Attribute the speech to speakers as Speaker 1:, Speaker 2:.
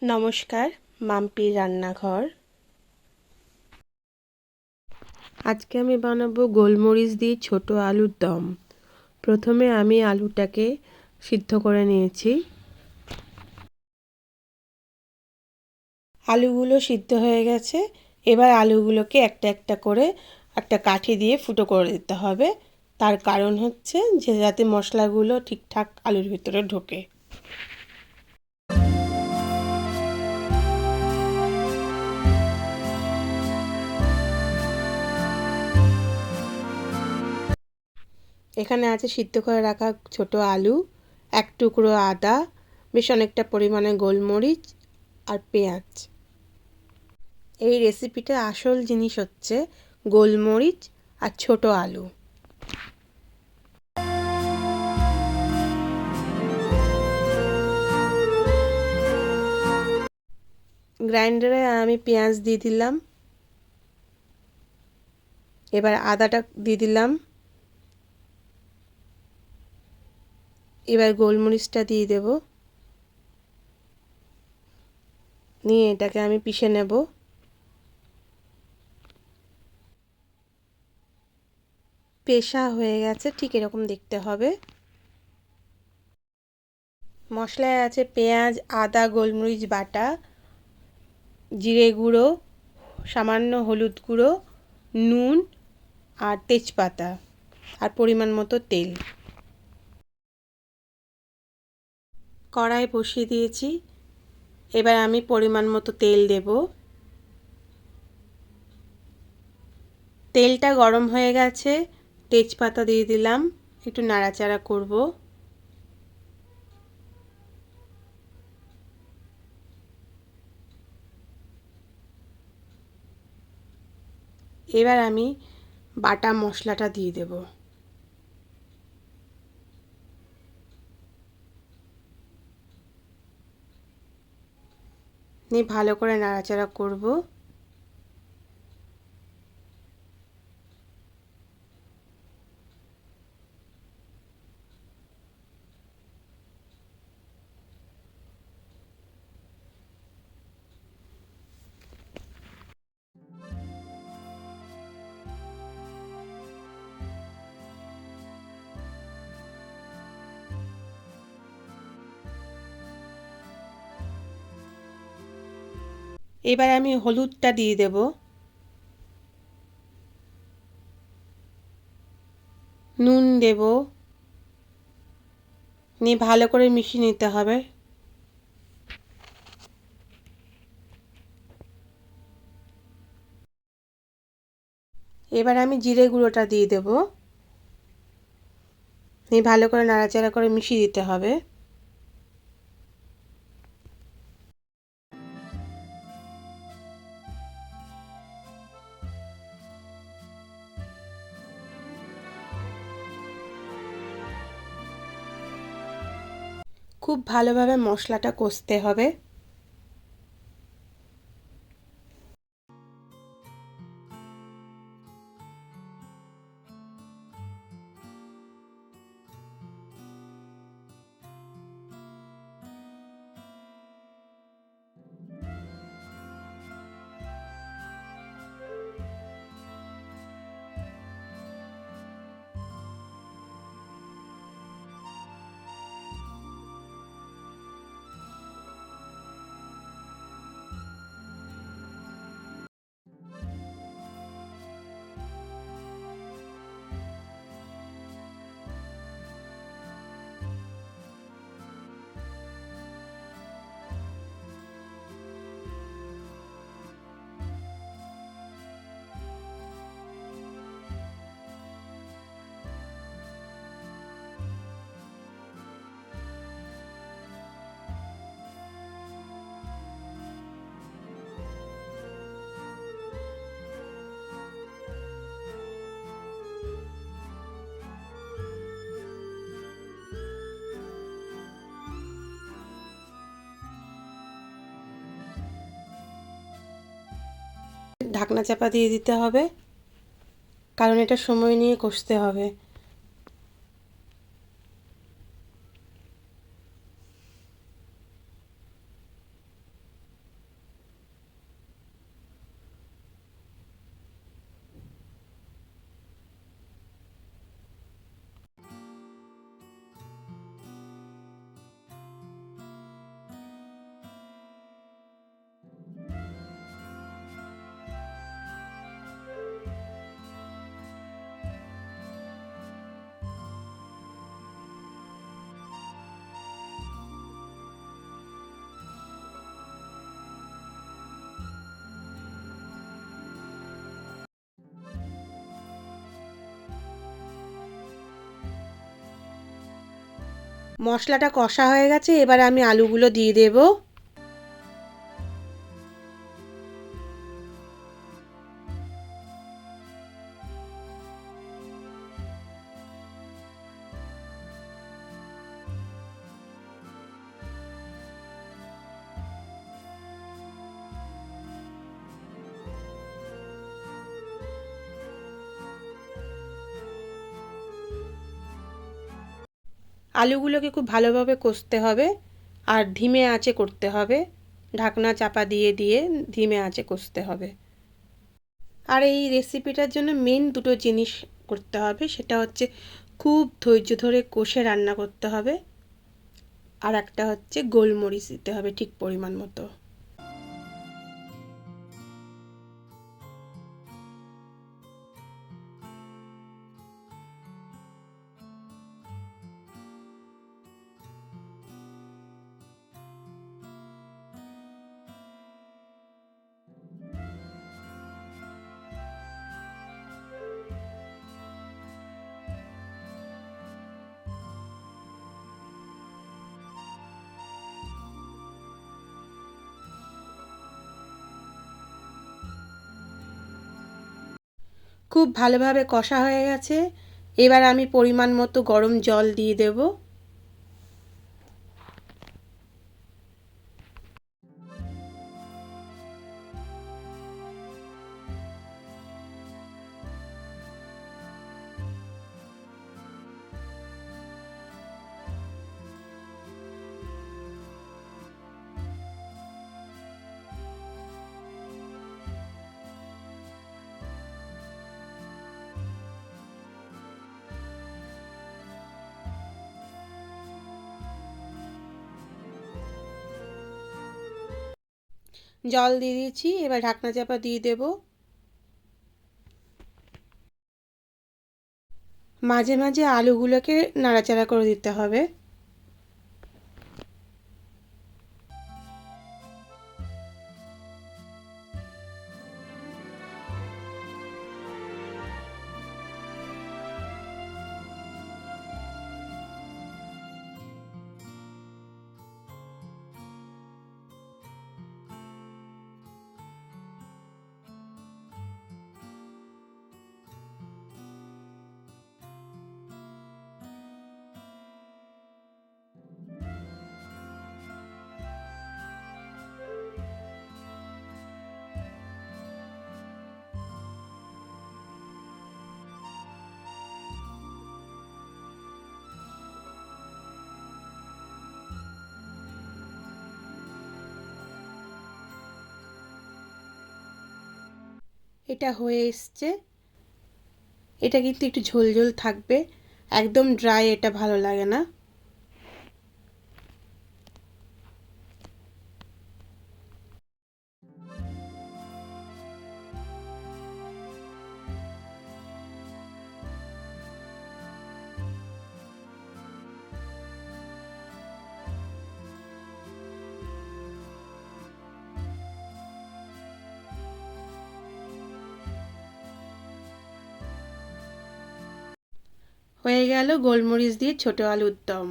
Speaker 1: নমস্কার, মাম্পির রান্নাঘর। আজকে আমি বানাবো গোলমরিচ দিয়ে ছোট আলুর দম। প্রথমে আমি আলুটাকে সিদ্ধ করে নিয়েছি। আলুগুলো সিদ্ধ হয়ে গেছে। এবার আলুগুলোকে একটা একটা করে একটা কাঠি দিয়ে ফুটো করে দিতে হবে। তার কারণ হচ্ছে যে যাতে মশলাগুলো ঠিকঠাক আলুর ভিতরে ঢোকে। এখানে আছে সিদ্ধ করে রাখা ছোট আলু, এক টুকরো আদা, বেশ অনেকটা পরিমাণে গোলমরিচ আর পেঁয়াজ। এই রেসিপিটার আসল জিনিস হচ্ছে গোলমরিচ আর ছোট আলু। গ্রাইন্ডারে আমি পেঁয়াজ দিয়ে দিলাম। এবার আদাটা দিয়ে দিলাম। এবার গোলমরিচটা দিয়ে দেব। নিয়ে এটাকে আমি পিষে নেব। পেষা হয়ে গেছে, ঠিক এরকম দেখতে হবে। মশলায় আছে পেঁয়াজ, আদা, গোলমরিচ বাটা, জিরে গুঁড়ো, সামান্য হলুদ গুঁড়ো, নুন আর তেজপাতা আর পরিমাণ মতো তেল। কড়াই বসিয়ে দিয়েছি। এবার আমি পরিমাণ মতো তেল দেব। তেলটা গরম হয়ে গেছে, তেজপাতা দিয়ে দিলাম, একটু নাড়াচাড়া করব। এবার আমি বাটা মশলাটা দিয়ে দেব। নিয়ে ভালো করে নাড়াচাড়া করব। এবার আমি হলুদটা দিয়ে দেব। নুন দেব। নিয়ে ভালো করে মিশিয়ে নিতে হবে। এবার আমি জিরে গুঁড়োটা দিয়ে দেব। নিয়ে ভালো করে নাড়াচাড়া করে মিশিয়ে দিতে হবে। খুব ভালোভাবে মশলাটা কষতে হবে। ঢাকনা চাপা দিয়ে দিতে হবে, কারণ এটা সময় নিয়ে কষতে হবে। মশলাটা কষা হয়ে গেছে, এবার আমি আলুগুলো দিয়ে দেব। আলুগুলোকে খুব ভালোভাবে কষতে হবে আর ধিমে আঁচে করতে হবে। ঢাকনা চাপা দিয়ে দিয়ে ধিমে আঁচে কষতে হবে। আর এই রেসিপিটার জন্য মেন দুটো জিনিস করতে হবে, সেটা হচ্ছে খুব ধৈর্য ধরে কষে রান্না করতে হবে, আর একটা হচ্ছে গোলমরিচ দিতে হবে ঠিক পরিমাণ মতো। খুব ভালোভাবে কষা হয়ে গেছে, এবার আমি পরিমাণ মতো গরম জল দিয়ে দেব। জল দিয়ে দিয়েছি, এবার ঢাকনা চাপা দিয়ে দেব। মাঝে মাঝে আলুগুলোকে নাড়াচাড়া করে দিতে হবে। এটা হয়ে এসছে। এটা কিন্তু একটু ঝোল ঝোল থাকবে, একদম ড্রাই এটা ভালো লাগে না। হয়ে গেল গোলমরিচ দিয়ে ছোট আলুর দম।